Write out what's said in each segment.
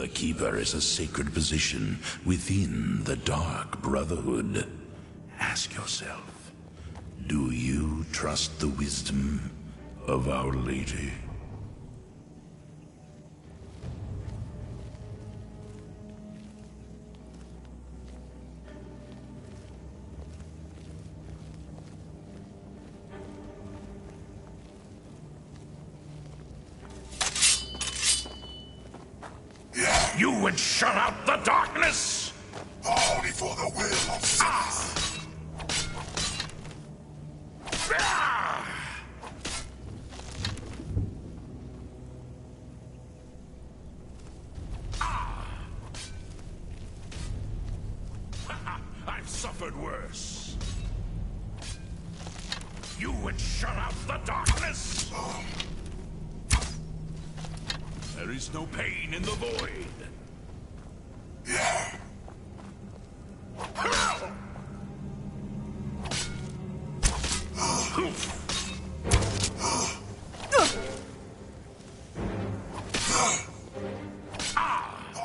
The Keeper is a sacred position within the Dark Brotherhood. Ask yourself, do you trust the wisdom of Our Lady? You would shut out the darkness? Only for the will of sinners. I've suffered worse. You would shut out the darkness? There is no pain in the void. Yeah.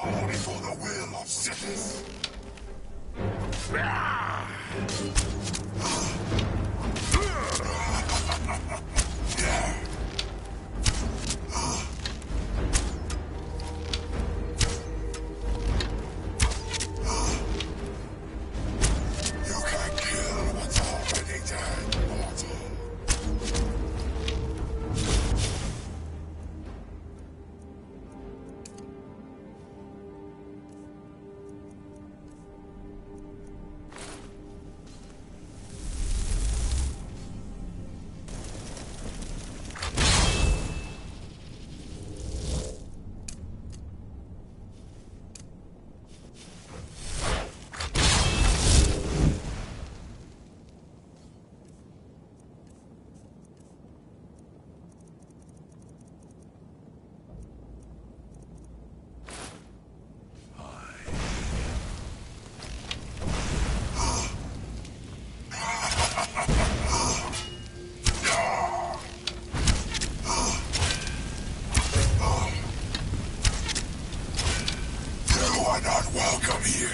Only for the will of sinners. Not welcome here.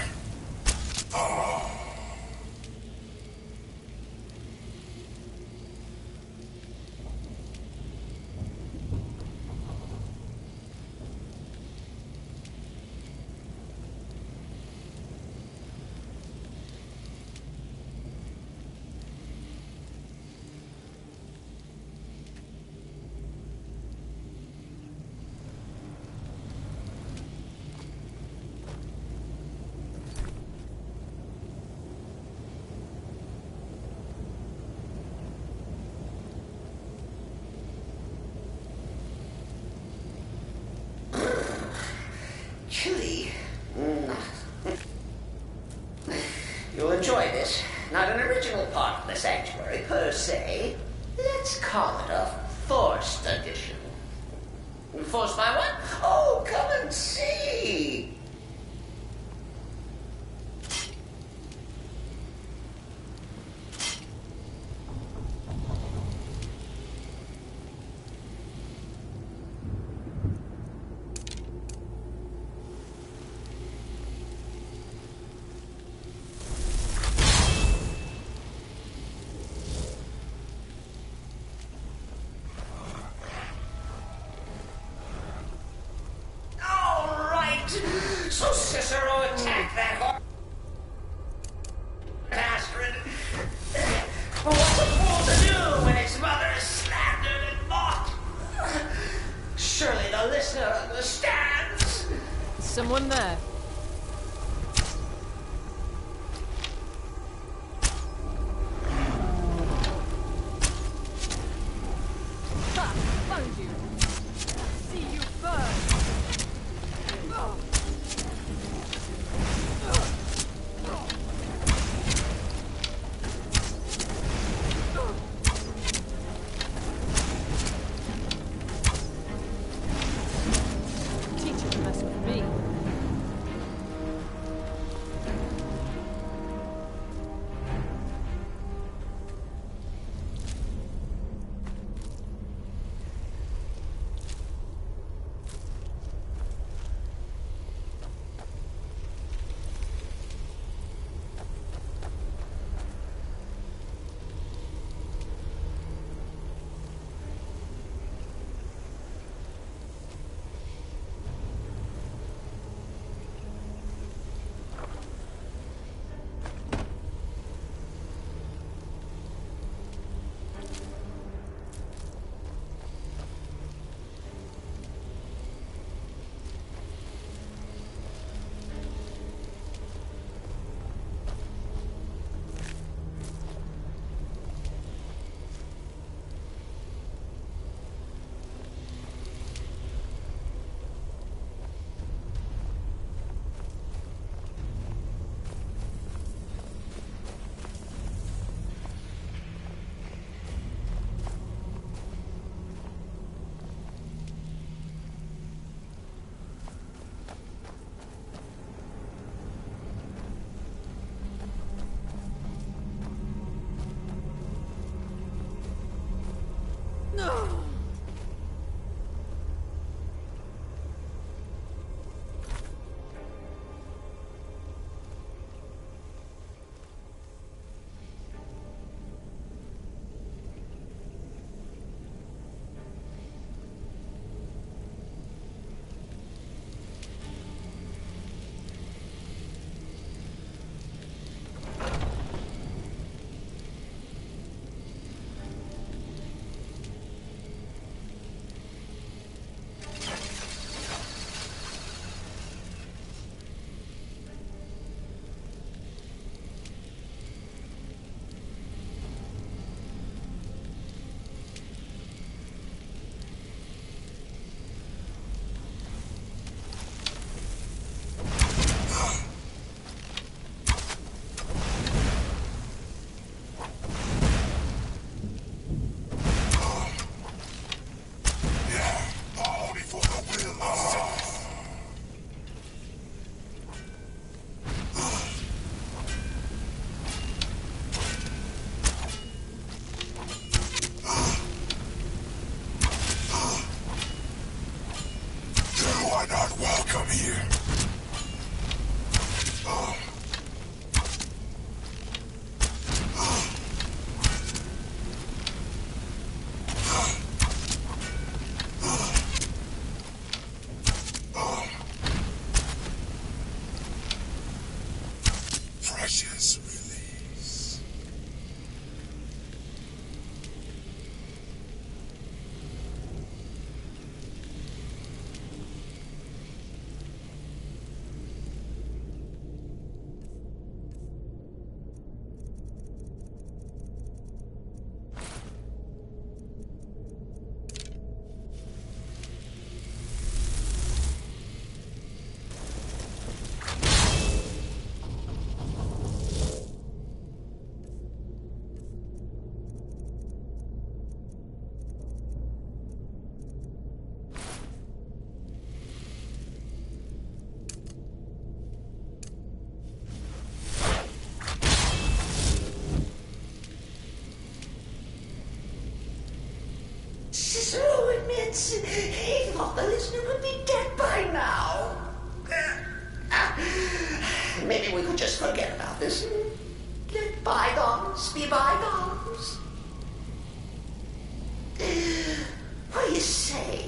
Chilly. You'll enjoy this. Not an original part of the sanctuary per se. Let's call it a forced addition. Forced by what? Oh, come and see. precious release. Cicero admits he thought the listener would be dead by now. Maybe we could just forget about this and let bygones be bygones. What do you say?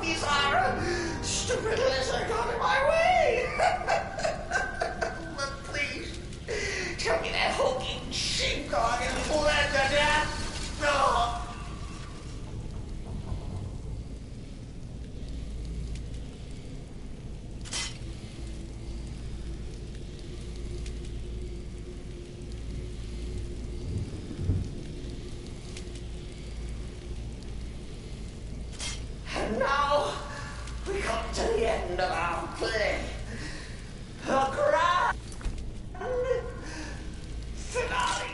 these are. Stupid lizard got in my way. But please, tell me that hulking sheepdog is bled to death. No. And now, we come to the end of our play. A grand finale.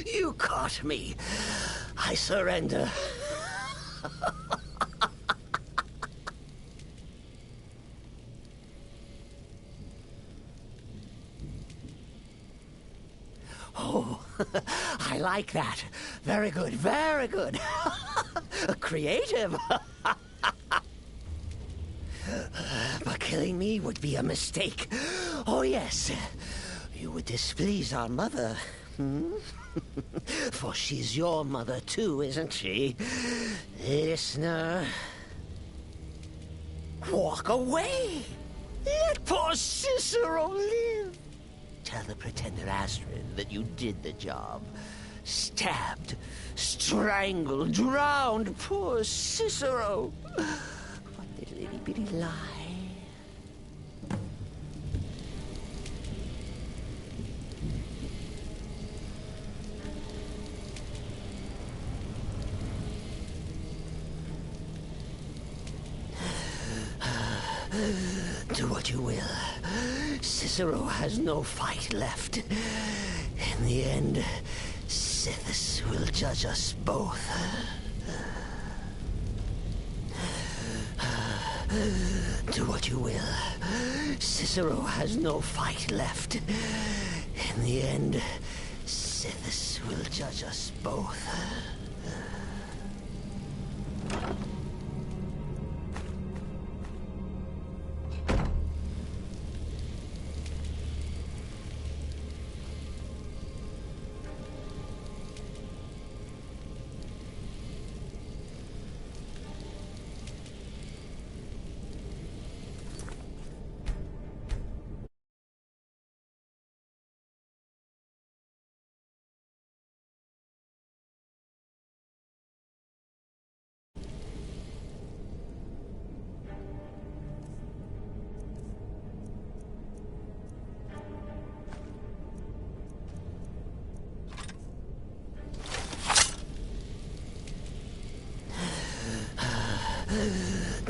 You caught me. I surrender. Oh, I like that. Very good, very good. Creative. But killing me would be a mistake. Oh, yes. You would displease our mother. Hmm? For she's your mother too, isn't she? Listener. Walk away. Let poor Cicero live. Tell the pretender Astrid that you did the job. Stabbed, strangled, drowned poor Cicero. What little itty-bitty lie. Do what you will. Cicero has no fight left. In the end, Sithis will judge us both. Do what you will. Cicero has no fight left. In the end, Sithis will judge us both.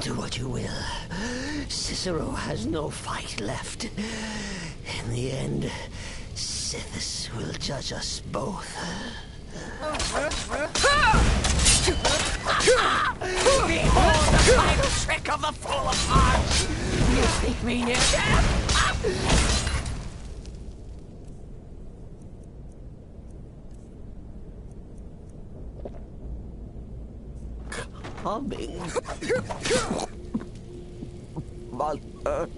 Do what you will. Cicero has no fight left. In the end, Sithis will judge us both. Behold the final trick of the fall apart! You think me near death? Coming. Mother.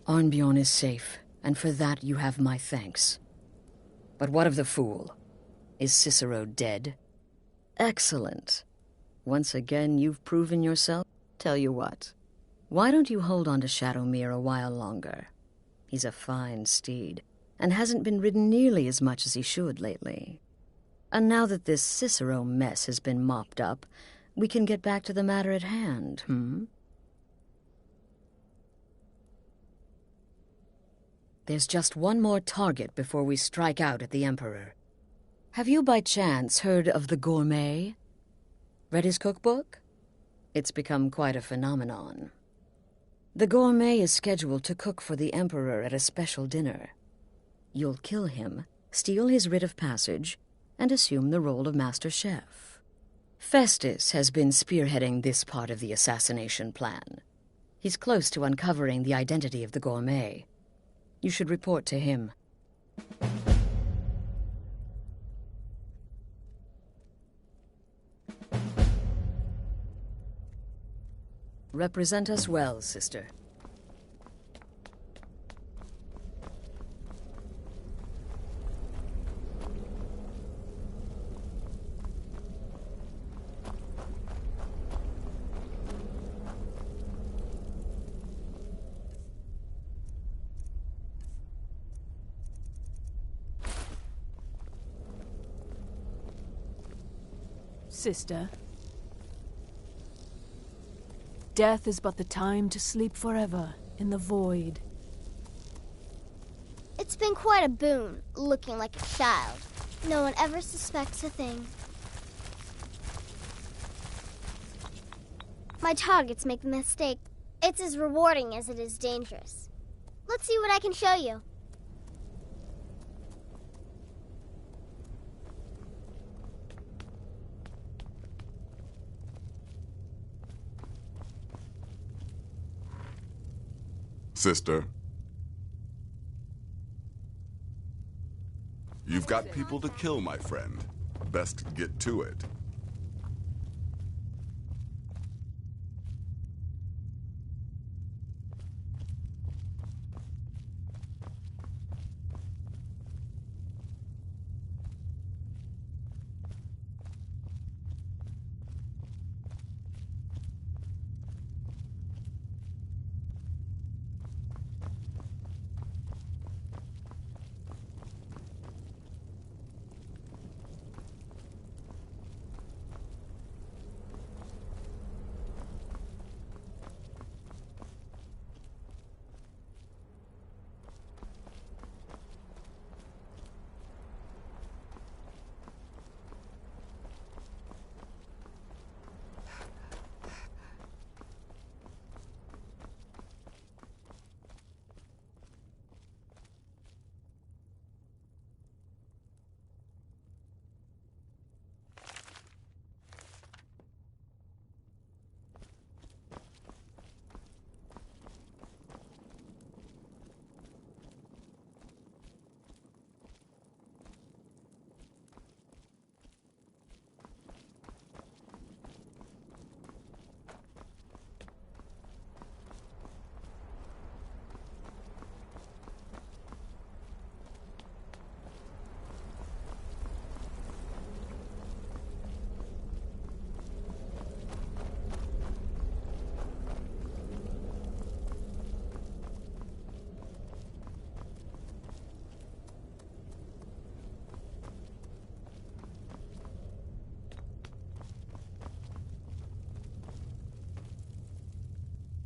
Arnbjorn is safe, and for that you have my thanks. But what of the fool? Is Cicero dead? Excellent. Once again, you've proven yourself. Tell you what, why don't you hold on to Shadowmere a while longer? He's a fine steed, and hasn't been ridden nearly as much as he should lately. And now that this Cicero mess has been mopped up, we can get back to the matter at hand, There's just one more target before we strike out at the Emperor. Have you by chance heard of the Gourmet? Read his cookbook? It's become quite a phenomenon. The Gourmet is scheduled to cook for the Emperor at a special dinner. You'll kill him, steal his writ of passage, and assume the role of Master Chef. Festus has been spearheading this part of the assassination plan. He's close to uncovering the identity of the Gourmet. You should report to him. Represent us well, sister. Sister, death is but the time to sleep forever in the void. It's been quite a boon, looking like a child. No one ever suspects a thing. My targets make the mistake. It's as rewarding as it is dangerous. Let's see what I can show you. Sister. You've got people to kill, my friend. Best get to it.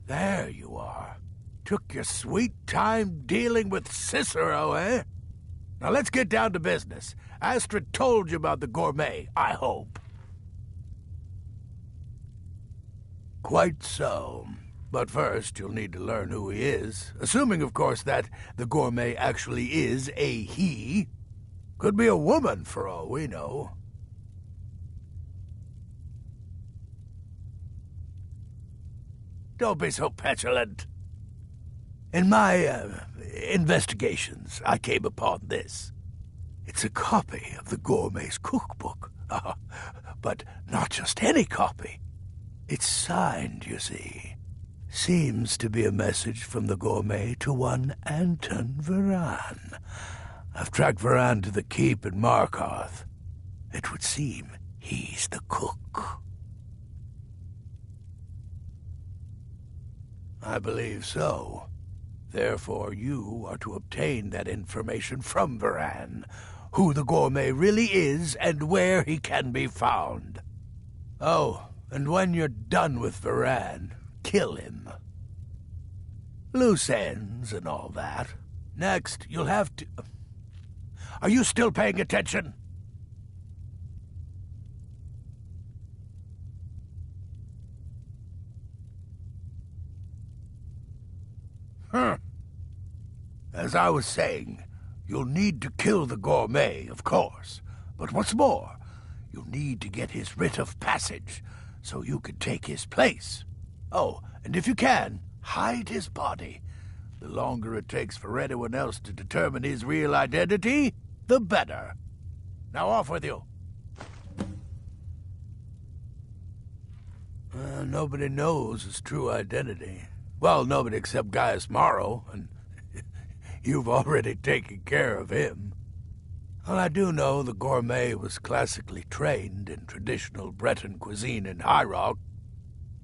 There you are. Took your sweet time dealing with Cicero, eh? Now let's get down to business. Astrid told you about the Gourmet, I hope. Quite so. But first, you'll need to learn who he is. Assuming, of course, that the Gourmet actually is a he. Could be a woman, for all we know. Don't be so petulant. In my investigations, I came upon this. It's a copy of the Gourmet's cookbook. But not just any copy. It's signed, you see. Seems to be a message from the gourmet to one Anton Varan. I've tracked Varan to the keep at Markarth. It would seem he's the cook. I believe so. Therefore, you are to obtain that information from Varan, who the gourmet really is and where he can be found. Oh, and when you're done with Varan, kill him. Loose ends and all that. Next, you'll have to... Are you still paying attention? As I was saying, you'll need to kill the gourmet, of course. But what's more, you'll need to get his writ of passage, so you can take his place. Oh, and if you can, hide his body. The longer it takes for anyone else to determine his real identity, the better. Now off with you. Nobody knows his true identity. Well, nobody except Gaius Morrow, and you've already taken care of him. Well, I do know the gourmet was classically trained in traditional Breton cuisine in High Rock,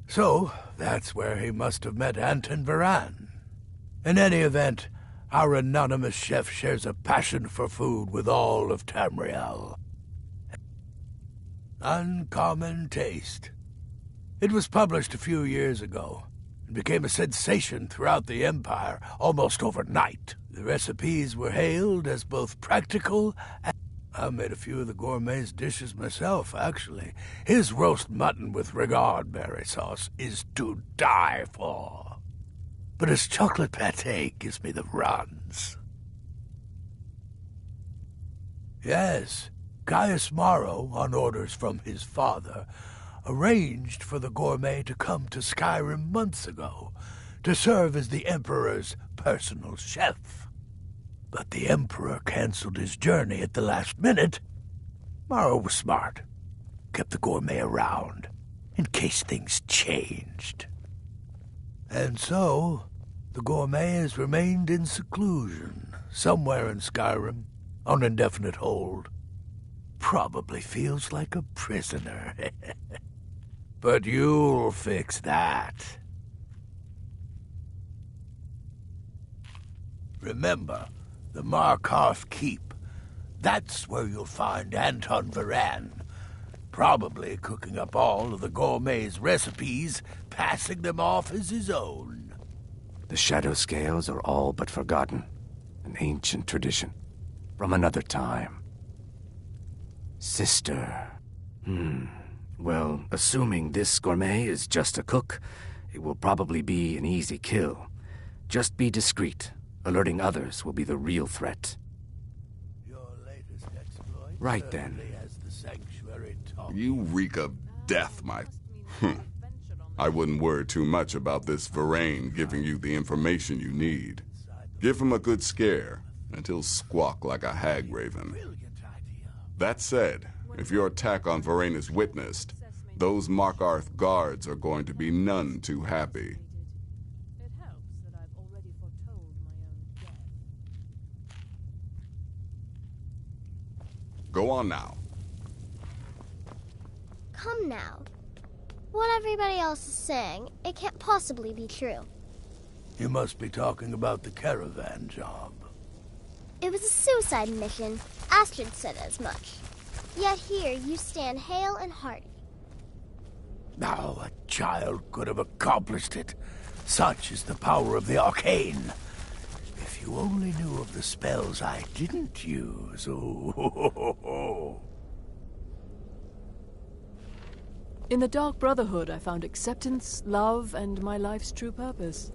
so that's where he must have met Anton Varan. In any event, our anonymous chef shares a passion for food with all of Tamriel. Uncommon taste. It was published a few years ago and became a sensation throughout the Empire almost overnight. The recipes were hailed as both practical and... I made a few of the gourmet's dishes myself, actually. His roast mutton with regard berry sauce is to die for. But his chocolate pâté gives me the runs. Yes, Gaius Morrow, on orders from his father, arranged for the gourmet to come to Skyrim months ago to serve as the Emperor's personal chef. But the Emperor canceled his journey at the last minute. Morrow was smart. Kept the gourmet around, in case things changed. And so, the gourmet has remained in seclusion, somewhere in Skyrim, on indefinite hold. Probably feels like a prisoner. But you'll fix that. Remember, the Markarth Keep. That's where you'll find Anton Varan, probably cooking up all of the gourmet's recipes, passing them off as his own. The shadow scales are all but forgotten. An ancient tradition from another time. Sister. Well, assuming this gourmet is just a cook, it will probably be an easy kill. Just be discreet. Alerting others will be the real threat. Your latest exploit Right then. has the sanctuary top. You reek of death, my... I wouldn't worry too much about this Varan giving you the information you need. Give him a good scare, and he'll squawk like a hag raven. That said, if your attack on Varan is witnessed, those Markarth guards are going to be none too happy. It helps that I've already foretold my own death. Go on now. Come now. What everybody else is saying, it can't possibly be true. You must be talking about the caravan job. It was a suicide mission. Astrid said as much. Yet here you stand hale and hearty. Now, a child could have accomplished it. Such is the power of the arcane. If you only knew of the spells I didn't use. Oh. In the Dark Brotherhood, I found acceptance, love, and my life's true purpose.